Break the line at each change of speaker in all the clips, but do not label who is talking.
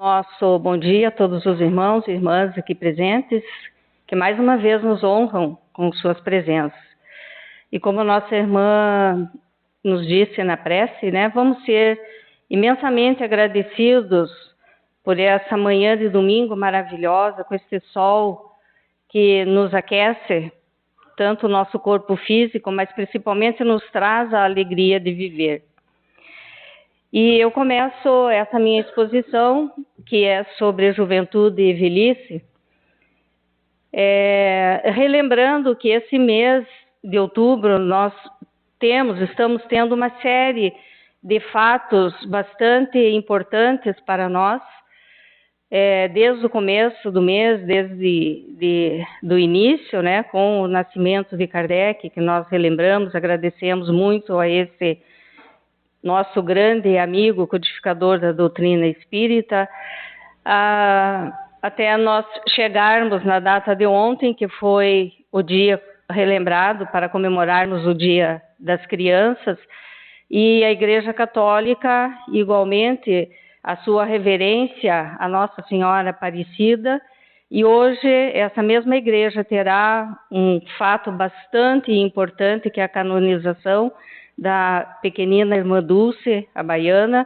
Nosso bom dia a todos os irmãos e irmãs aqui presentes, que mais uma vez nos honram com suas presenças. E como nossa irmã nos disse na prece, né, vamos ser imensamente agradecidos por essa manhã de domingo maravilhosa, com este sol que nos aquece, tanto o nosso corpo físico, mas principalmente nos traz a alegria de viver. E eu começo essa minha exposição, que é sobre juventude e velhice, relembrando que esse mês de outubro nós estamos tendo uma série de fatos bastante importantes para nós, desde o começo do mês, desde do início, né, com o nascimento de Kardec, que nós relembramos, agradecemos muito a esse nosso grande amigo codificador da doutrina espírita, até nós chegarmos na data de ontem, que foi o dia relembrado para comemorarmos o Dia das Crianças, e a Igreja Católica, igualmente, a sua reverência a Nossa Senhora Aparecida, e hoje essa mesma igreja terá um fato bastante importante, que é a canonização da pequenina irmã Dulce, a baiana,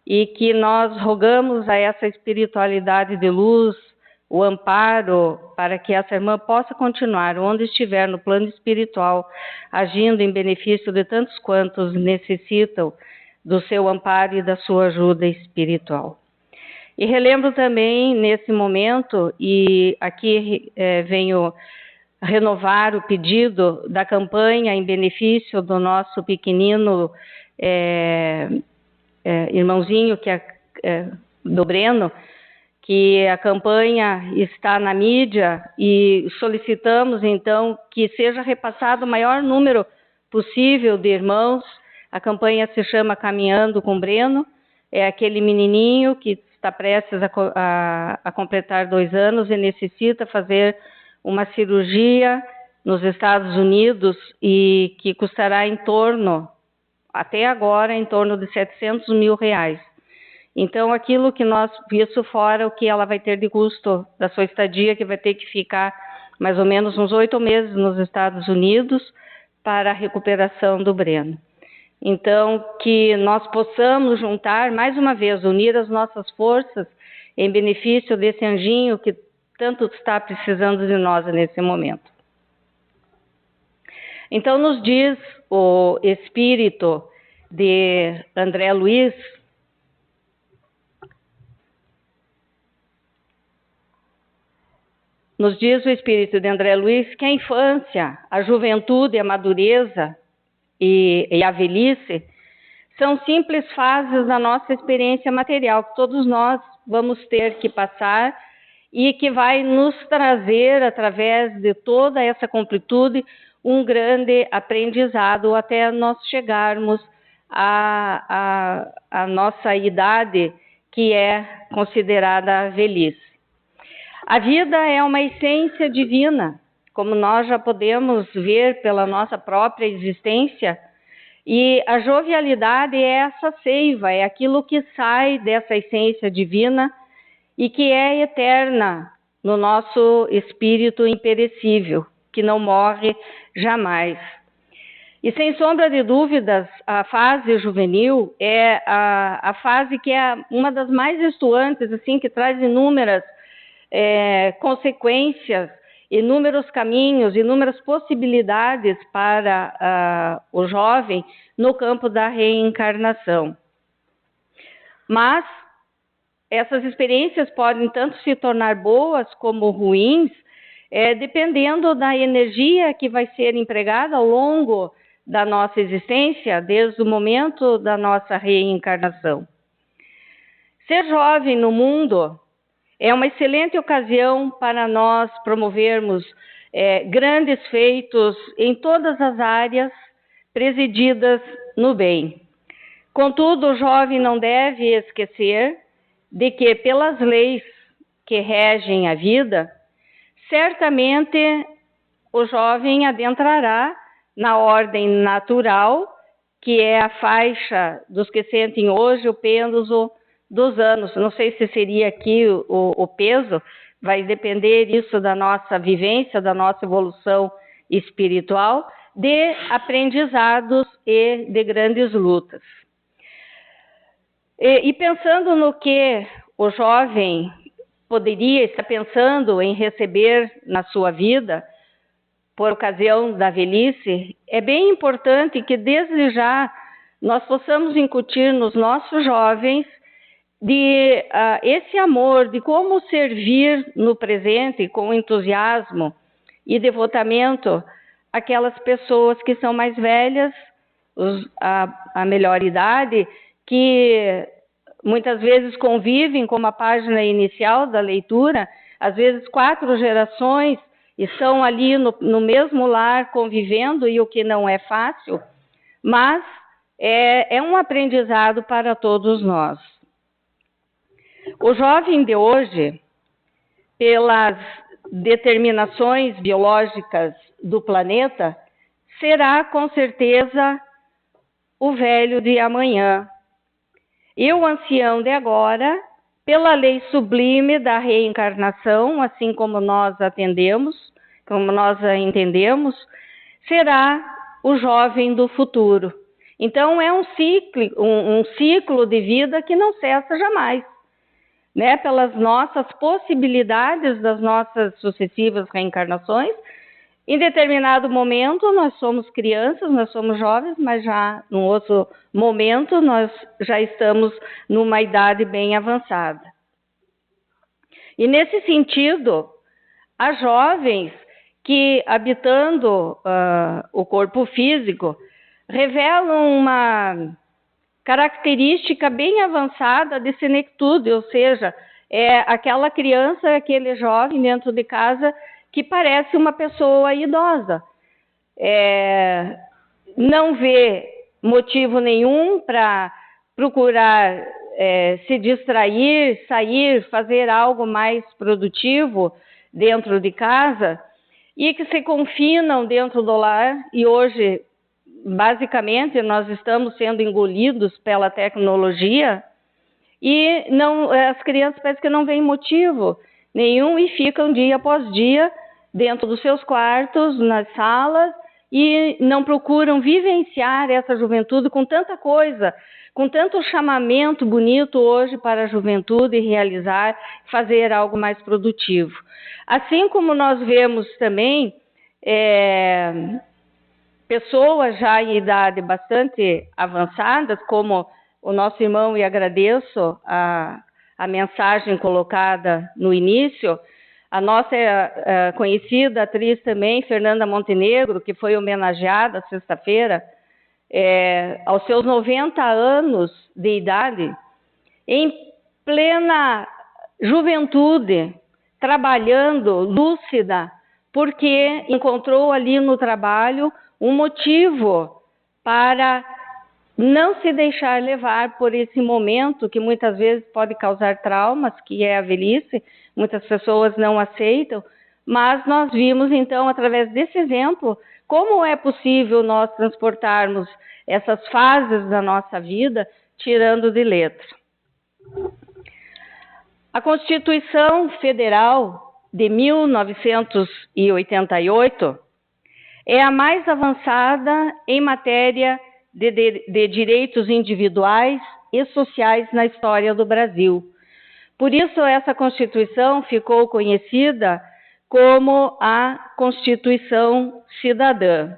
e que nós rogamos a essa espiritualidade de luz, o amparo, para que essa irmã possa continuar onde estiver no plano espiritual, agindo em benefício de tantos quantos necessitam do seu amparo e da sua ajuda espiritual. E relembro também nesse momento, e aqui venho renovar o pedido da campanha em benefício do nosso pequenino irmãozinho, que do Breno, que a campanha está na mídia, e solicitamos então que seja repassado o maior número possível de irmãos. A campanha se chama Caminhando com Breno, é aquele menininho que está prestes a completar 2 anos e necessita fazer uma cirurgia nos Estados Unidos, e que custará até agora, em torno de R$700 mil. Então, isso fora o que ela vai ter de custo da sua estadia, que vai ter que ficar mais ou menos uns 8 meses nos Estados Unidos para a recuperação do Breno. Então, que nós possamos juntar, mais uma vez, unir as nossas forças em benefício desse anjinho que tanto está precisando de nós nesse momento. Então, nos diz o espírito de André Luiz, que a infância, a juventude, a madureza e a velhice são simples fases da nossa experiência material, que todos nós vamos ter que passar, e que vai nos trazer, através de toda essa completude, um grande aprendizado até nós chegarmos à nossa idade, que é considerada a velhice. A vida é uma essência divina, como nós já podemos ver pela nossa própria existência, e a jovialidade é essa seiva, é aquilo que sai dessa essência divina e que é eterna no nosso espírito imperecível, que não morre jamais. E sem sombra de dúvidas, a fase juvenil é a fase que é uma das mais estuantes, assim, que traz inúmeras consequências, inúmeros caminhos, inúmeras possibilidades para o jovem no campo da reencarnação. Mas essas experiências podem tanto se tornar boas como ruins, dependendo da energia que vai ser empregada ao longo da nossa existência, desde o momento da nossa reencarnação. Ser jovem no mundo é uma excelente ocasião para nós promovermos grandes feitos em todas as áreas, presididas no bem. Contudo, o jovem não deve esquecer de que, pelas leis que regem a vida, certamente o jovem adentrará na ordem natural, que é a faixa dos que sentem hoje o pêndulo dos anos. Não sei se seria aqui o peso, vai depender isso da nossa vivência, da nossa evolução espiritual, de aprendizados e de grandes lutas. E pensando no que o jovem poderia estar pensando em receber na sua vida, por ocasião da velhice, é bem importante que desde já nós possamos incutir nos nossos jovens esse amor, de como servir no presente com entusiasmo e devotamento aquelas pessoas que são mais velhas, a melhor idade, que muitas vezes convivem, como a página inicial da leitura, às vezes 4 gerações estão ali no mesmo lar convivendo, e o que não é fácil, mas é um aprendizado para todos nós. O jovem de hoje, pelas determinações biológicas do planeta, será com certeza o velho de amanhã. E o ancião de agora, pela lei sublime da reencarnação, assim como nós atendemos, como nós a entendemos, será o jovem do futuro. Então é um ciclo de vida que não cessa jamais, né? Pelas nossas possibilidades das nossas sucessivas reencarnações. Em determinado momento nós somos crianças, nós somos jovens, mas já num outro momento nós já estamos numa idade bem avançada. E nesse sentido, há jovens que, habitando o corpo físico, revelam uma característica bem avançada de senectude, ou seja, é aquela criança, aquele jovem dentro de casa que parece uma pessoa idosa. Não vê motivo nenhum para procurar se distrair, sair, fazer algo mais produtivo dentro de casa, e que se confinam dentro do lar. E hoje, basicamente, nós estamos sendo engolidos pela tecnologia, e as crianças parecem que não veem motivo nenhum e ficam dia após dia dentro dos seus quartos, nas salas, e não procuram vivenciar essa juventude com tanta coisa, com tanto chamamento bonito hoje para a juventude realizar, fazer algo mais produtivo. Assim como nós vemos também pessoas já em idade bastante avançadas, como o nosso irmão, e agradeço a mensagem colocada no início, a nossa conhecida atriz também, Fernanda Montenegro, que foi homenageada sexta-feira, aos seus 90 anos de idade, em plena juventude, trabalhando, lúcida, porque encontrou ali no trabalho um motivo para não se deixar levar por esse momento que muitas vezes pode causar traumas, que é a velhice. Muitas pessoas não aceitam, mas nós vimos então, através desse exemplo, como é possível nós transportarmos essas fases da nossa vida tirando de letra. A Constituição Federal de 1988 é a mais avançada em matéria de direitos individuais e sociais na história do Brasil. Por isso, essa Constituição ficou conhecida como a Constituição Cidadã.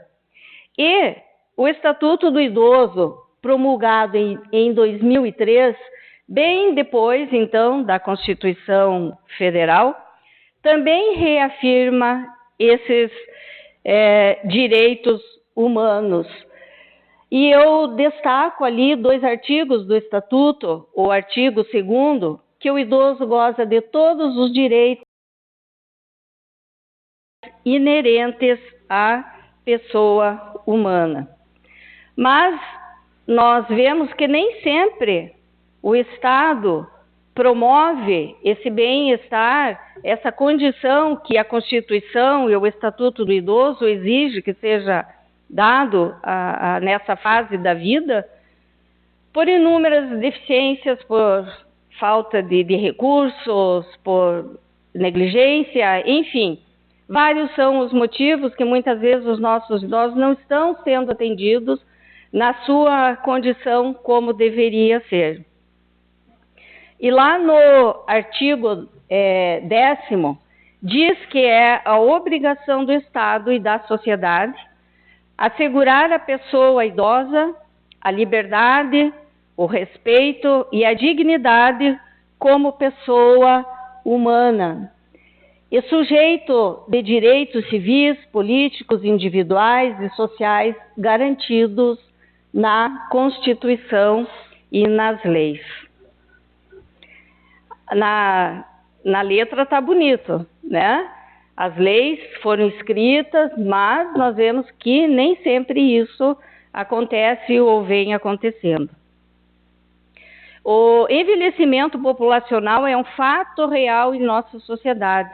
E o Estatuto do Idoso, promulgado em 2003, bem depois, então, da Constituição Federal, também reafirma esses direitos humanos. E eu destaco ali 2 artigos do Estatuto, o artigo 2º, que o idoso goza de todos os direitos inerentes à pessoa humana. Mas nós vemos que nem sempre o Estado promove esse bem-estar, essa condição que a Constituição e o Estatuto do Idoso exige que seja dado nessa fase da vida, por inúmeras deficiências, por falta de recursos, por negligência, enfim. Vários são os motivos que muitas vezes os nossos idosos não estão sendo atendidos na sua condição como deveria ser. E lá no artigo 10º, diz que é a obrigação do Estado e da sociedade assegurar à pessoa idosa a liberdade, o respeito e a dignidade como pessoa humana e sujeito de direitos civis, políticos, individuais e sociais garantidos na Constituição e nas leis. Na letra está bonito, né? As leis foram escritas, mas nós vemos que nem sempre isso acontece ou vem acontecendo. O envelhecimento populacional é um fato real em nossa sociedade.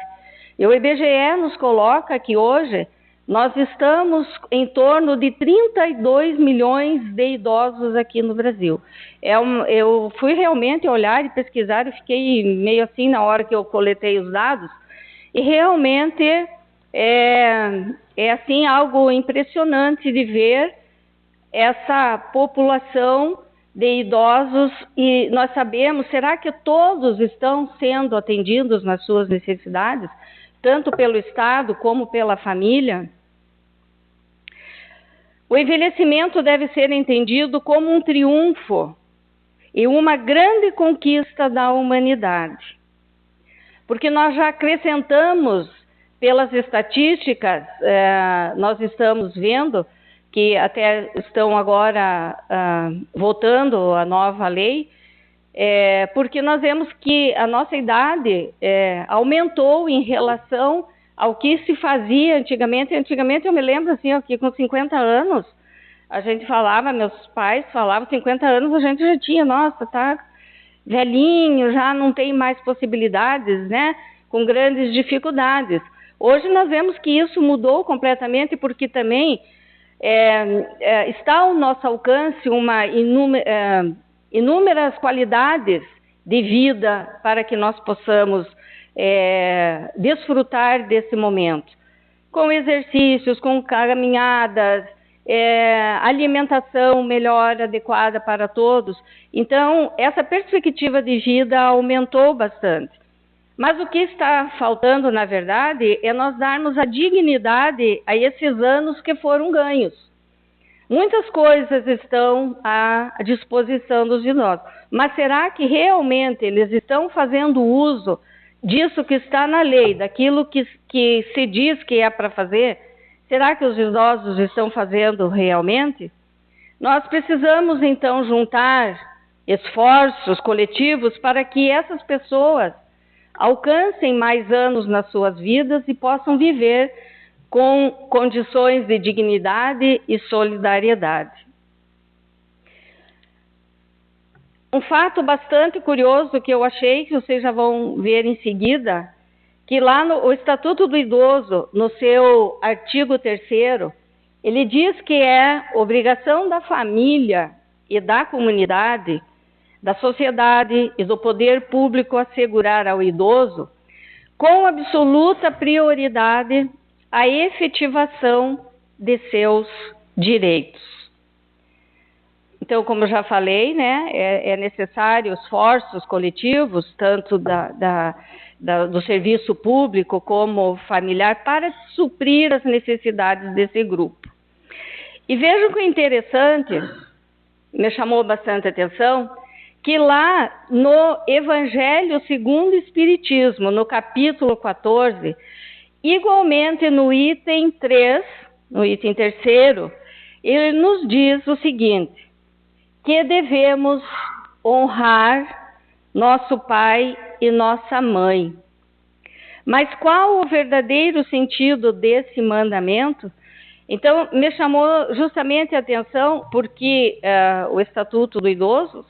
E o IBGE nos coloca que hoje nós estamos em torno de 32 milhões de idosos aqui no Brasil. Eu fui realmente olhar e pesquisar e fiquei meio assim na hora que eu coletei os dados, e realmente é assim algo impressionante de ver essa população de idosos, e nós sabemos, será que todos estão sendo atendidos nas suas necessidades, tanto pelo Estado como pela família? O envelhecimento deve ser entendido como um triunfo e uma grande conquista da humanidade, porque nós já acrescentamos, pelas estatísticas, nós estamos vendo que até estão agora votando a nova lei, porque nós vemos que a nossa idade aumentou em relação ao que se fazia antigamente. Antigamente eu me lembro assim, ó, que com 50 anos a gente falava, meus pais falavam, 50 anos a gente já tinha, nossa, tá velhinho, já não tem mais possibilidades, né, com grandes dificuldades. Hoje nós vemos que isso mudou completamente, porque também está ao nosso alcance inúmeras qualidades de vida para que nós possamos desfrutar desse momento, com exercícios, com caminhadas, alimentação melhor, adequada para todos. Então, essa perspectiva de vida aumentou bastante. Mas o que está faltando, na verdade, é nós darmos a dignidade a esses anos que foram ganhos. Muitas coisas estão à disposição dos idosos, mas será que realmente eles estão fazendo uso disso que está na lei, daquilo que se diz que é para fazer? Será que os idosos estão fazendo realmente? Nós precisamos, então, juntar esforços coletivos para que essas pessoas alcancem mais anos nas suas vidas e possam viver com condições de dignidade e solidariedade. Um fato bastante curioso que eu achei, que vocês já vão ver em seguida, que lá no Estatuto do Idoso, no seu artigo 3º, ele diz que é obrigação da família e da comunidade, da sociedade e do poder público assegurar ao idoso, com absoluta prioridade, a efetivação de seus direitos. Então, como eu já falei, né, é necessário esforços coletivos, tanto do serviço público como familiar, para suprir as necessidades desse grupo. E vejam que é interessante, me chamou bastante atenção, que lá no Evangelho segundo o Espiritismo, no capítulo 14, igualmente no item 3, no item 3º, ele nos diz o seguinte, que devemos honrar nosso pai e nossa mãe. Mas qual o verdadeiro sentido desse mandamento? Então, me chamou justamente a atenção, porque o Estatuto do Idoso,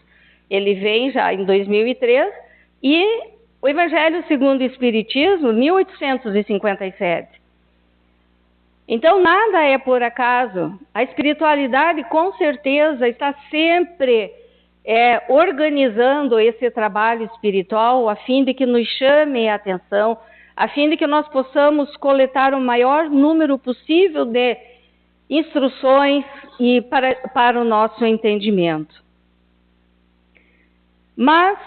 ele vem já em 2003, e o Evangelho segundo o Espiritismo, 1857. Então, nada é por acaso. A espiritualidade, com certeza, está sempre organizando esse trabalho espiritual a fim de que nos chame a atenção, a fim de que nós possamos coletar o maior número possível de instruções e para o nosso entendimento. Mas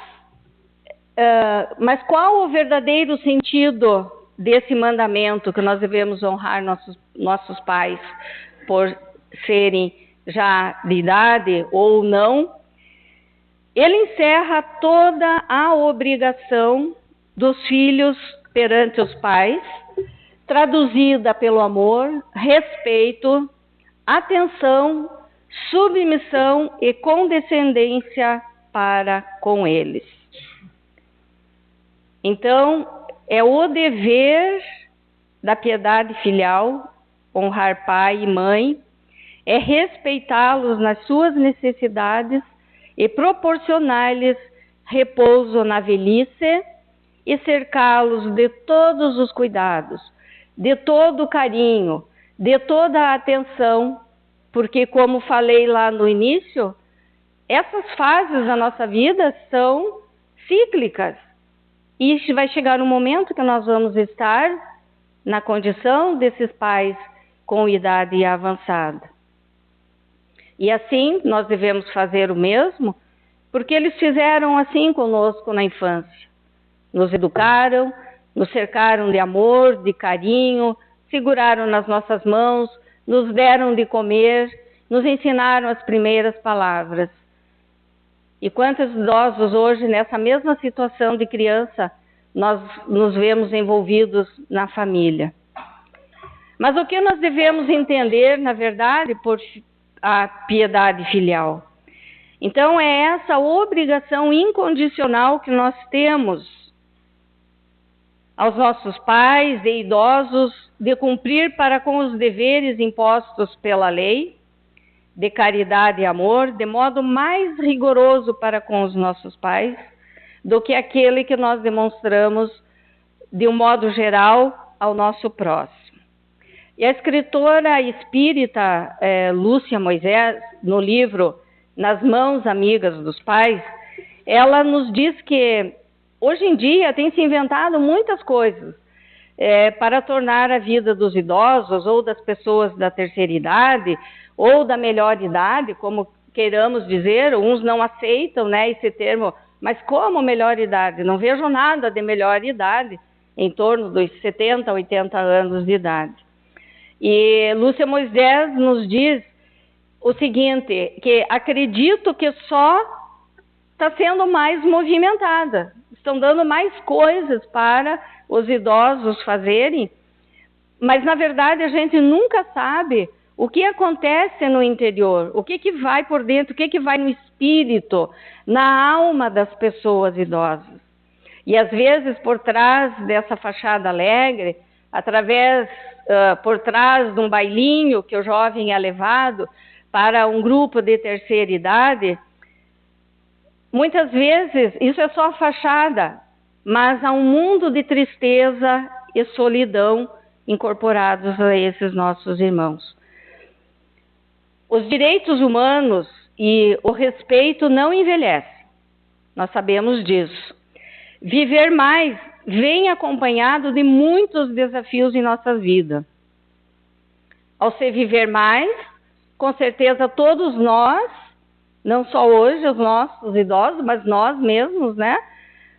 qual o verdadeiro sentido desse mandamento que nós devemos honrar nossos pais por serem já de idade ou não? Ele encerra toda a obrigação dos filhos perante os pais, traduzida pelo amor, respeito, atenção, submissão e condescendência para com eles. Então, é o dever da piedade filial, honrar pai e mãe, é respeitá-los nas suas necessidades e proporcionar-lhes repouso na velhice e cercá-los de todos os cuidados, de todo o carinho, de toda a atenção, porque, como falei lá no início, essas fases da nossa vida são cíclicas. E vai chegar um momento que nós vamos estar na condição desses pais com idade avançada. E assim nós devemos fazer o mesmo, porque eles fizeram assim conosco na infância. Nos educaram, nos cercaram de amor, de carinho, seguraram nas nossas mãos, nos deram de comer, nos ensinaram as primeiras palavras. E quantos idosos hoje, nessa mesma situação de criança, nós nos vemos envolvidos na família. Mas o que nós devemos entender, na verdade, por a piedade filial? Então, é essa obrigação incondicional que nós temos aos nossos pais e idosos de cumprir para com os deveres impostos pela lei, de caridade e amor, de modo mais rigoroso para com os nossos pais do que aquele que nós demonstramos de um modo geral ao nosso próximo. E a escritora espírita Lúcia Moisés, no livro Nas Mãos Amigas dos Pais, ela nos diz que hoje em dia tem se inventado muitas coisas para tornar a vida dos idosos ou das pessoas da terceira idade ou da melhor idade, como queiramos dizer. Uns não aceitam, né, esse termo, mas como melhor idade? Não vejo nada de melhor idade em torno dos 70, 80 anos de idade. E Lúcia Moisés nos diz o seguinte, que acredito que só está sendo mais movimentada, estão dando mais coisas para os idosos fazerem, mas na verdade a gente nunca sabe o que acontece no interior, o que vai por dentro, o que vai no espírito, na alma das pessoas idosas. E às vezes por trás dessa fachada alegre, por trás de um bailinho que o jovem é levado para um grupo de terceira idade, muitas vezes isso é só a fachada, mas há um mundo de tristeza e solidão incorporados a esses nossos irmãos. Os direitos humanos e o respeito não envelhecem, nós sabemos disso. Viver mais vem acompanhado de muitos desafios em nossa vida. Ao se viver mais, com certeza todos nós, não só hoje os nossos idosos, mas nós mesmos, né?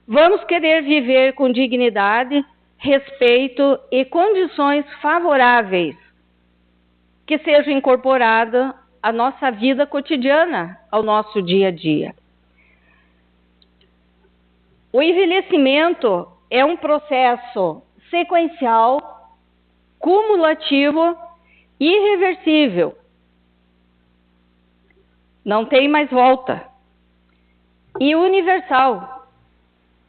Vamos querer viver com dignidade, respeito e condições favoráveis que sejam incorporadas à nossa vida cotidiana, ao nosso dia a dia. O envelhecimento é um processo sequencial, cumulativo, irreversível. Não tem mais volta. E universal.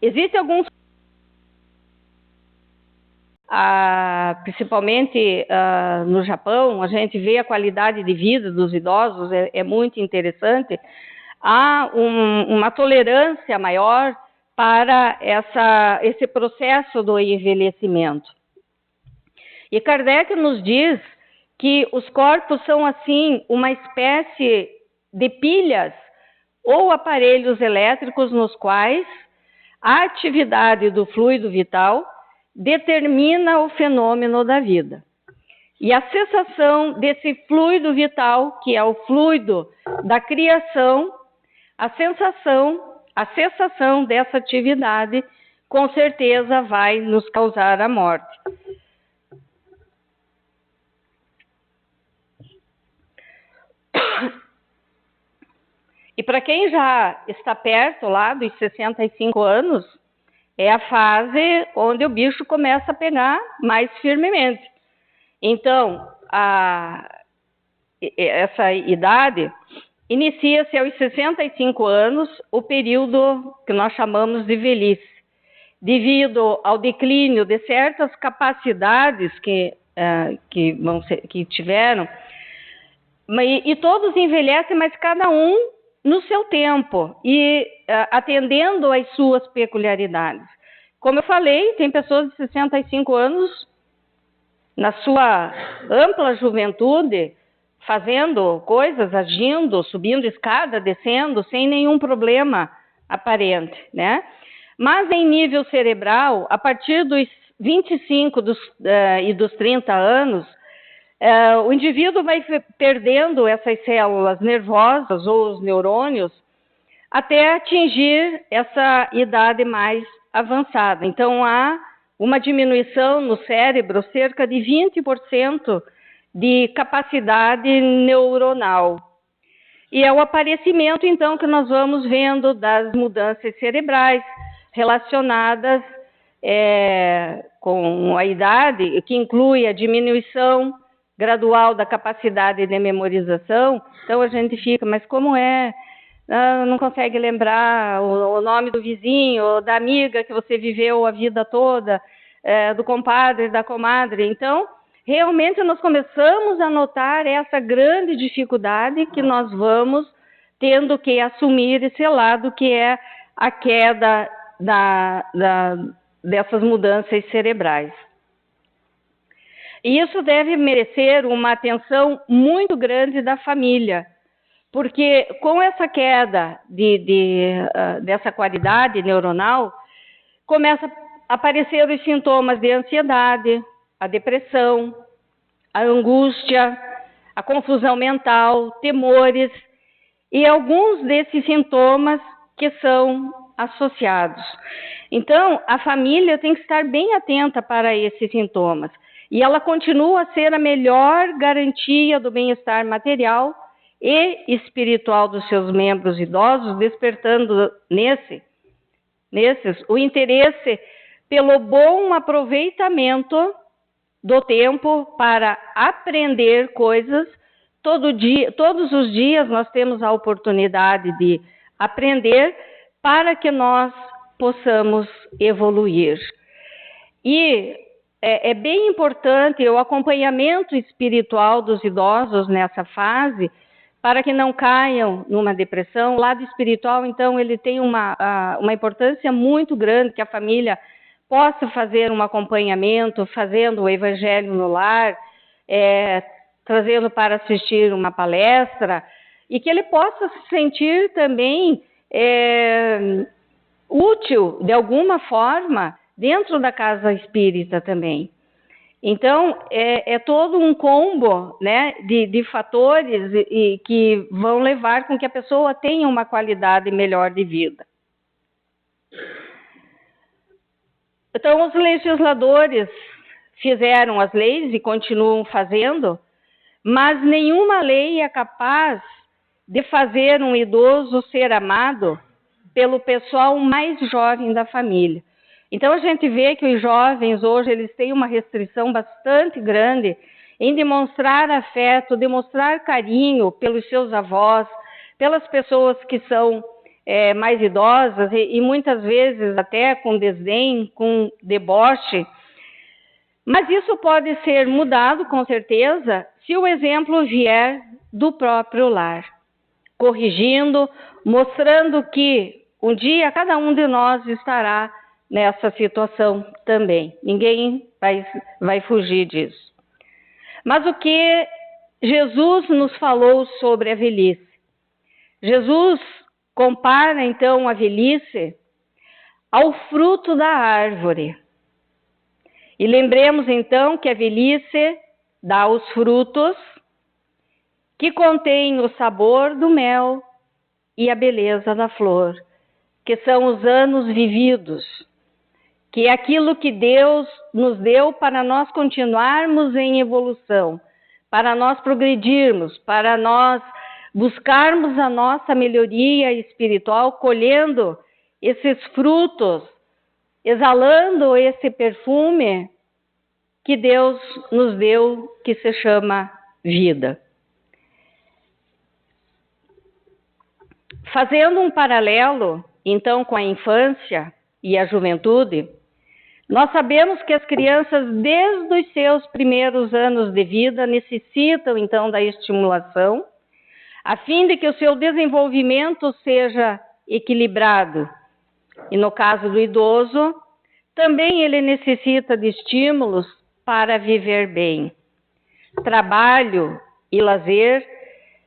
Existem alguns, principalmente no Japão, a gente vê a qualidade de vida dos idosos, é muito interessante. Há uma tolerância maior para esse processo do envelhecimento. E Kardec nos diz que os corpos são, assim, uma espécie de pilhas ou aparelhos elétricos nos quais a atividade do fluido vital determina o fenômeno da vida. E a cessação desse fluido vital, que é o fluido da criação, a cessação dessa atividade, com certeza vai nos causar a morte. E para quem já está perto lá dos 65 anos, é a fase onde o bicho começa a pegar mais firmemente. Então, essa idade inicia-se aos 65 anos, o período que nós chamamos de velhice, devido ao declínio de certas capacidades que tiveram, e todos envelhecem, mas cada um no seu tempo e atendendo às suas peculiaridades. Como eu falei, tem pessoas de 65 anos, na sua ampla juventude, fazendo coisas, agindo, subindo escada, descendo, sem nenhum problema aparente, né? Mas em nível cerebral, a partir dos 25 e dos 30 anos, o indivíduo vai perdendo essas células nervosas ou os neurônios até atingir essa idade mais avançada. Então, há uma diminuição no cérebro, cerca de 20% de capacidade neuronal. E é o aparecimento, então, que nós vamos vendo das mudanças cerebrais relacionadas com a idade, que inclui a diminuição gradual da capacidade de memorização. Então a gente fica, mas como é? Não consegue lembrar o nome do vizinho, ou da amiga que você viveu a vida toda, do compadre, da comadre. Então, realmente nós começamos a notar essa grande dificuldade que nós vamos tendo que assumir esse lado, que é a queda dessas mudanças cerebrais. E isso deve merecer uma atenção muito grande da família, porque com essa queda dessa qualidade neuronal, começa a aparecer os sintomas de ansiedade, a depressão, a angústia, a confusão mental, temores e alguns desses sintomas que são associados. Então, a família tem que estar bem atenta para esses sintomas. E ela continua a ser a melhor garantia do bem-estar material e espiritual dos seus membros idosos, despertando nesses o interesse pelo bom aproveitamento do tempo para aprender coisas. Todos os dias nós temos a oportunidade de aprender para que nós possamos evoluir. E é bem importante o acompanhamento espiritual dos idosos nessa fase, para que não caiam numa depressão. O lado espiritual, então, ele tem uma importância muito grande, que a família possa fazer um acompanhamento, fazendo o evangelho no lar, trazendo para assistir uma palestra, e que ele possa se sentir também útil, de alguma forma, dentro da casa espírita também. Então, é todo um combo, né, de fatores que vão levar com que a pessoa tenha uma qualidade melhor de vida. Então, os legisladores fizeram as leis e continuam fazendo, mas nenhuma lei é capaz de fazer um idoso ser amado pelo pessoal mais jovem da família. Então, a gente vê que os jovens hoje eles têm uma restrição bastante grande em demonstrar afeto, demonstrar carinho pelos seus avós, pelas pessoas que são mais idosas e muitas vezes até com desdém, com deboche. Mas isso pode ser mudado, com certeza, se o exemplo vier do próprio lar, corrigindo, mostrando que um dia cada um de nós estará nessa situação também. Ninguém vai fugir disso. Mas o que Jesus nos falou sobre a velhice? Jesus compara então a velhice ao fruto da árvore. E lembremos então que a velhice dá os frutos que contêm o sabor do mel e a beleza da flor, que são os anos vividos, que é aquilo que Deus nos deu para nós continuarmos em evolução, para nós progredirmos, para nós buscarmos a nossa melhoria espiritual, colhendo esses frutos, exalando esse perfume que Deus nos deu, que se chama vida. Fazendo um paralelo, então, com a infância e a juventude, nós sabemos que as crianças, desde os seus primeiros anos de vida, necessitam, então, da estimulação, a fim de que o seu desenvolvimento seja equilibrado. E no caso do idoso, também ele necessita de estímulos para viver bem. Trabalho e lazer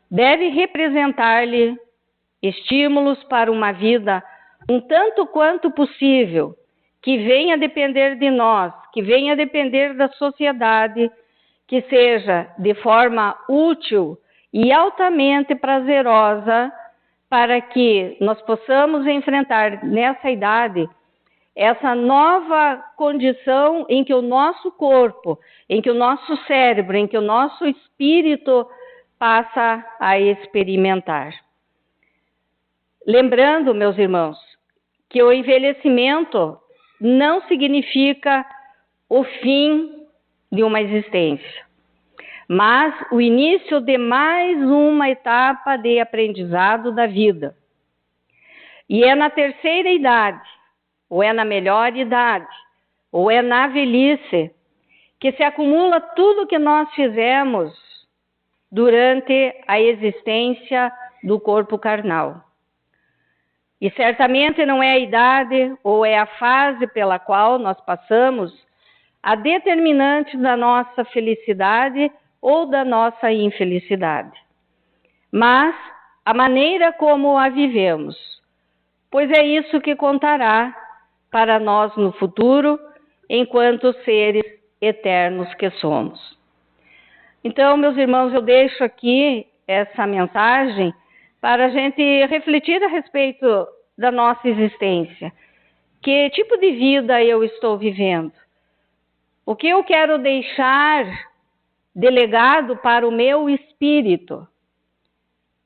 devem representar-lhe estímulos para uma vida um tanto quanto possível, que venha depender de nós, que venha depender da sociedade, que seja de forma útil e altamente prazerosa, para que nós possamos enfrentar nessa idade essa nova condição em que o nosso corpo, em que o nosso cérebro, em que o nosso espírito passa a experimentar. Lembrando, meus irmãos, que o envelhecimento não significa o fim de uma existência, mas o início de mais uma etapa de aprendizado da vida. E é na terceira idade, ou é na melhor idade, ou é na velhice, que se acumula tudo que nós fizemos durante a existência do corpo carnal. E certamente não é a idade ou é a fase pela qual nós passamos a determinante da nossa felicidade ou da nossa infelicidade, mas a maneira como a vivemos, pois é isso que contará para nós no futuro, enquanto seres eternos que somos. Então, meus irmãos, eu deixo aqui essa mensagem para a gente refletir a respeito da nossa existência. Que tipo de vida eu estou vivendo? O que eu quero deixar de legado para o meu espírito?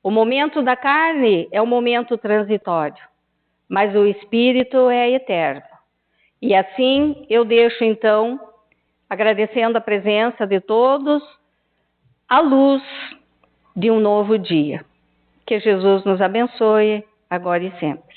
O momento da carne é um momento transitório, mas o espírito é eterno. E assim eu deixo, então, agradecendo a presença de todos, a luz de um novo dia. Que Jesus nos abençoe, agora e sempre.